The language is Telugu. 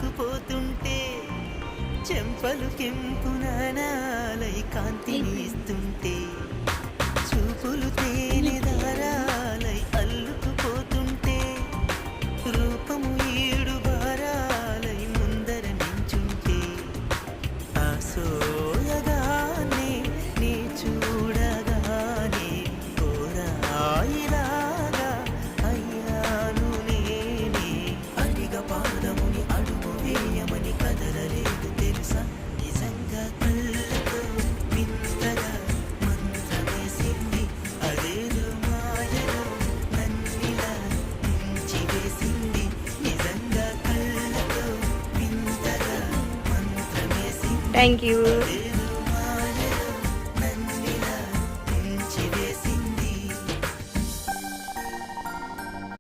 అల్లుకుపోతుంటే చెంపలు కెంపు నానాలై కాంతిని ఇస్తుంటే చూపులు తేనె దారాలై అల్లుకుపోతుంటే రూపము ఈడు బారాలై ముందర నించుంటే ఆ సోయగానే నీ చూడగానే కోరాయిలాగా అయ్యాను నేనే అడిగ పాదముని అడుగు వేయమని కదలలేదు తెలుసా నిజంగా కళ్ళతో వింతగా మంత్రమేసింది అదేదో మాయలో నన్నిలా ముంచివేసింది నిజంగా కళ్ళతో వింతగా మంత్రమేసింది థ్యాంక్ యూ. అదే